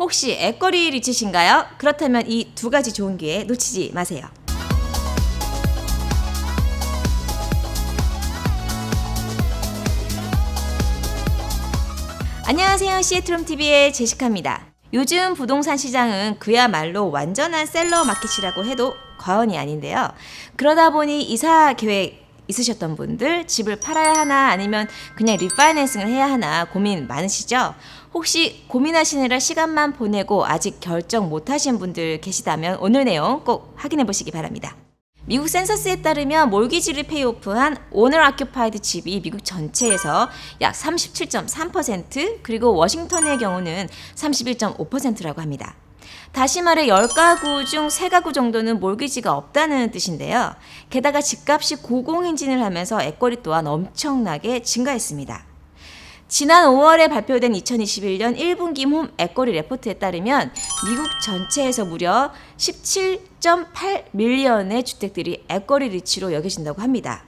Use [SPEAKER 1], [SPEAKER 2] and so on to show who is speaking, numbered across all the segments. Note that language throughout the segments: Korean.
[SPEAKER 1] 혹시 애거리 리치신가요? 그렇다면 이 두 가지 좋은 기회 놓치지 마세요. 안녕하세요. 시애트롬TV의 제시카입니다. 요즘 부동산 시장은 그야말로 완전한 셀러 마켓이라고 해도 과언이 아닌데요. 그러다 보니 이사 계획 있으셨던 분들, 집을 팔아야 하나 아니면 그냥 리파이낸싱을 해야 하나 고민 많으시죠? 혹시 고민하시느라 시간만 보내고 아직 결정 못하신 분들 계시다면 오늘 내용 꼭 확인해 보시기 바랍니다. 미국 센서스에 따르면 몰기지를 페이오프한 오너 아큐파이드 집이 미국 전체에서 약 37.3%, 그리고 워싱턴의 경우는 31.5%라고 합니다. 다시 말해 10가구 중 3가구 정도는 몰기지가 없다는 뜻인데요. 게다가 집값이 고공행진을 하면서 애거리 또한 엄청나게 증가했습니다. 지난 5월에 발표된 2021년 1분기 홈 애거리 레포트에 따르면 미국 전체에서 무려 17.8 밀리언의 주택들이 애거리 리치로 여겨진다고 합니다.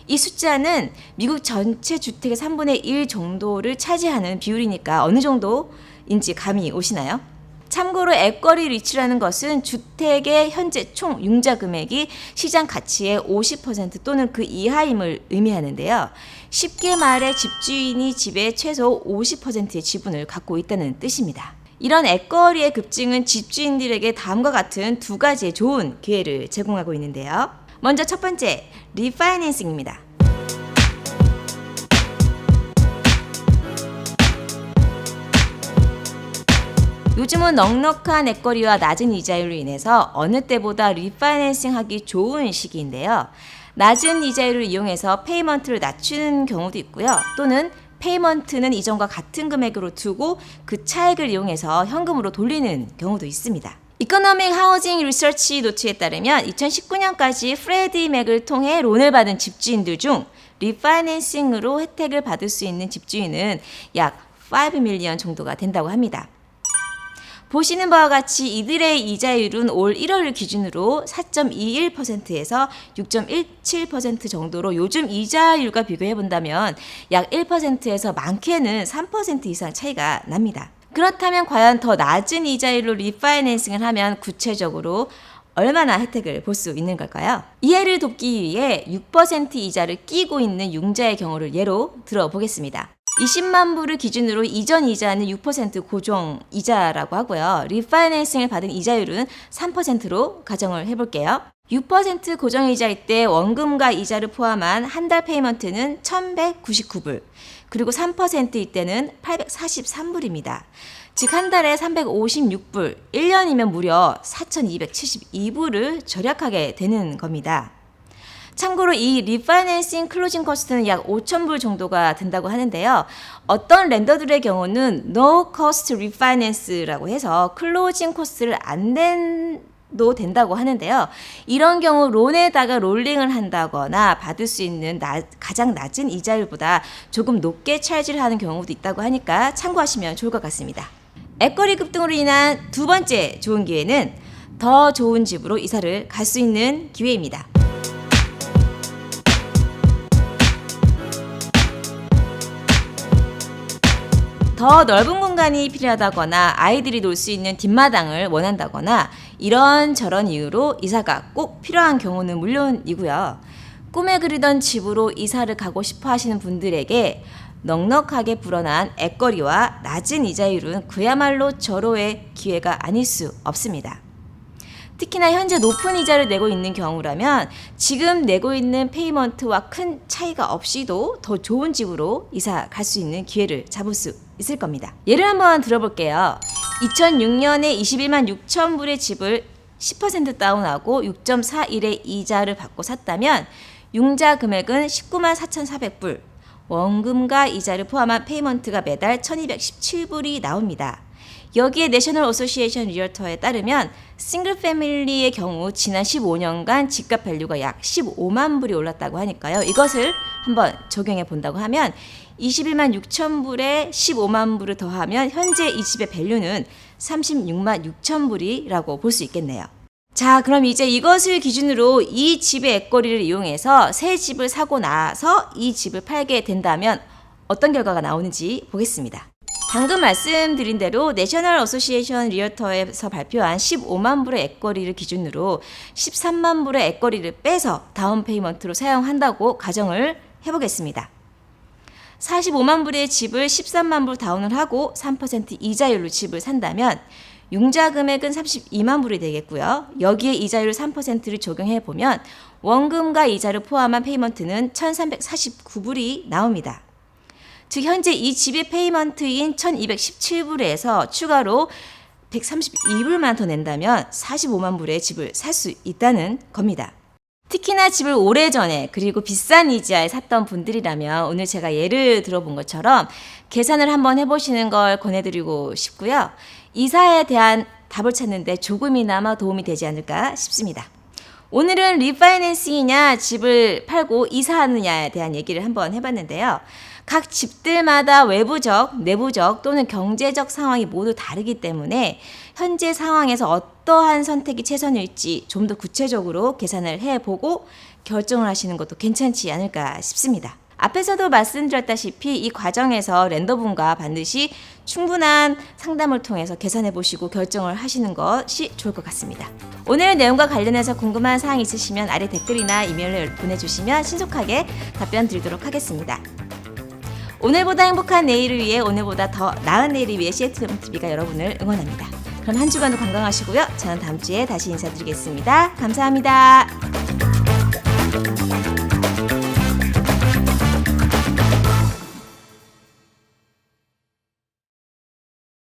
[SPEAKER 1] 이 숫자는 미국 전체 주택의 3분의 1 정도를 차지하는 비율이니까 어느 정도인지 감이 오시나요? 참고로 애거리 리치라는 것은 주택의 현재 총 융자 금액이 시장 가치의 50% 또는 그 이하임을 의미하는데요. 쉽게 말해 집주인이 집의 최소 50%의 지분을 갖고 있다는 뜻입니다. 이런 애거리의 급증은 집주인들에게 다음과 같은 두 가지의 좋은 기회를 제공하고 있는데요. 먼저 첫 번째, 리파이낸싱입니다. 요즘은 넉넉한 애거리와 낮은 이자율로 인해서 어느 때보다 리파이낸싱 하기 좋은 시기인데요. 낮은 이자율을 이용해서 페이먼트를 낮추는 경우도 있고요. 또는 페이먼트는 이전과 같은 금액으로 두고 그 차액을 이용해서 현금으로 돌리는 경우도 있습니다. 이코노믹 하우징 리서치 노트에 따르면 2019년까지 프레디 맥을 통해 론을 받은 집주인들 중 리파이낸싱으로 혜택을 받을 수 있는 집주인은 약 5 밀리언 정도가 된다고 합니다. 보시는 바와 같이 이들의 이자율은 올 1월을 기준으로 4.21%에서 6.17% 정도로 요즘 이자율과 비교해 본다면 약 1%에서 많게는 3% 이상 차이가 납니다. 그렇다면 과연 더 낮은 이자율로 리파이낸싱을 하면 구체적으로 얼마나 혜택을 볼 수 있는 걸까요? 이해를 돕기 위해 6% 이자를 끼고 있는 융자의 경우를 예로 들어보겠습니다. 20만 불을 기준으로 이전 이자는 6% 고정 이자라고 하고요. 리파이낸싱을 받은 이자율은 3%로 가정을 해볼게요. 6% 고정 이자일 때 원금과 이자를 포함한 한 달 페이먼트는 1,199불, 그리고 3%일 때는 843불입니다. 즉 한 달에 356불, 1년이면 무려 4,272불을 절약하게 되는 겁니다. 참고로 이 리파이낸싱 클로징 코스트는 약 5,000불 정도가 된다고 하는데요. 어떤 렌더들의 경우는 No Cost Refinance라고 해서 클로징 코스트를 안 낸도 된다고 하는데요. 이런 경우 론에다가 롤링을 한다거나 받을 수 있는 가장 낮은 이자율보다 조금 높게 찰지를 하는 경우도 있다고 하니까 참고하시면 좋을 것 같습니다. 애거리 급등으로 인한 두 번째 좋은 기회는 더 좋은 집으로 이사를 갈 수 있는 기회입니다. 더 넓은 공간이 필요하다거나 아이들이 놀 수 있는 뒷마당을 원한다거나 이런저런 이유로 이사가 꼭 필요한 경우는 물론이고요. 꿈에 그리던 집으로 이사를 가고 싶어 하시는 분들에게 넉넉하게 불어난 애거리와 낮은 이자율은 그야말로 절호의 기회가 아닐 수 없습니다. 특히나 현재 높은 이자를 내고 있는 경우라면 지금 내고 있는 페이먼트와 큰 차이가 없이도 더 좋은 집으로 이사 갈 수 있는 기회를 잡을 수 있을 겁니다. 예를 한번 들어볼게요. 2006년에 21만 6천 불의 집을 10% 다운하고 6.41의 이자를 받고 샀다면 융자 금액은 19만 4,400불, 원금과 이자를 포함한 페이먼트가 매달 1,217불이 나옵니다. 여기에 내셔널 어소시에이션 리얼터에 따르면 싱글 패밀리의 경우 지난 15년간 집값 밸류가 약 15만 불이 올랐다고 하니까요. 이것을 한번 적용해 본다고 하면 21만 6천 불에 15만 불을 더하면 현재 이 집의 밸류는 36만 6천 불이라고 볼 수 있겠네요. 자, 그럼 이제 이것을 기준으로 이 집의 애거리를 이용해서 새 집을 사고 나서 이 집을 팔게 된다면 어떤 결과가 나오는지 보겠습니다. 방금 말씀드린 대로 내셔널 어소시에이션 리얼터에서 발표한 15만 불의 액거리를 기준으로 13만 불의 액거리를 빼서 다운 페이먼트로 사용한다고 가정을 해보겠습니다. 45만 불의 집을 13만 불 다운을 하고 3% 이자율로 집을 산다면 융자 금액은 32만 불이 되겠고요. 여기에 이자율 3%를 적용해 보면 원금과 이자를 포함한 페이먼트는 1,349불이 나옵니다. 즉 현재 이 집의 페이먼트인 1,217불에서 추가로 132불만 더 낸다면 45만 불의 집을 살 수 있다는 겁니다. 특히나 집을 오래전에 그리고 비싼 이자에 샀던 분들이라면 오늘 제가 예를 들어본 것처럼 계산을 한번 해보시는 걸 권해드리고 싶고요. 이사에 대한 답을 찾는데 조금이나마 도움이 되지 않을까 싶습니다. 오늘은 리파이낸싱이냐 집을 팔고 이사하느냐에 대한 얘기를 한번 해봤는데요. 각 집들마다 외부적, 내부적 또는 경제적 상황이 모두 다르기 때문에 현재 상황에서 어떠한 선택이 최선일지 좀 더 구체적으로 계산을 해보고 결정을 하시는 것도 괜찮지 않을까 싶습니다. 앞에서도 말씀드렸다시피 이 과정에서 랜더분과 반드시 충분한 상담을 통해서 계산해 보시고 결정을 하시는 것이 좋을 것 같습니다. 오늘 내용과 관련해서 궁금한 사항이 있으시면 아래 댓글이나 이메일을 보내주시면 신속하게 답변 드리도록 하겠습니다. 오늘보다 행복한 내일을 위해 오늘보다 더 나은 내일을 위해 CFTV가 여러분을 응원합니다. 그럼 한 주간도 건강하시고요. 저는 다음 주에 다시 인사드리겠습니다. 감사합니다.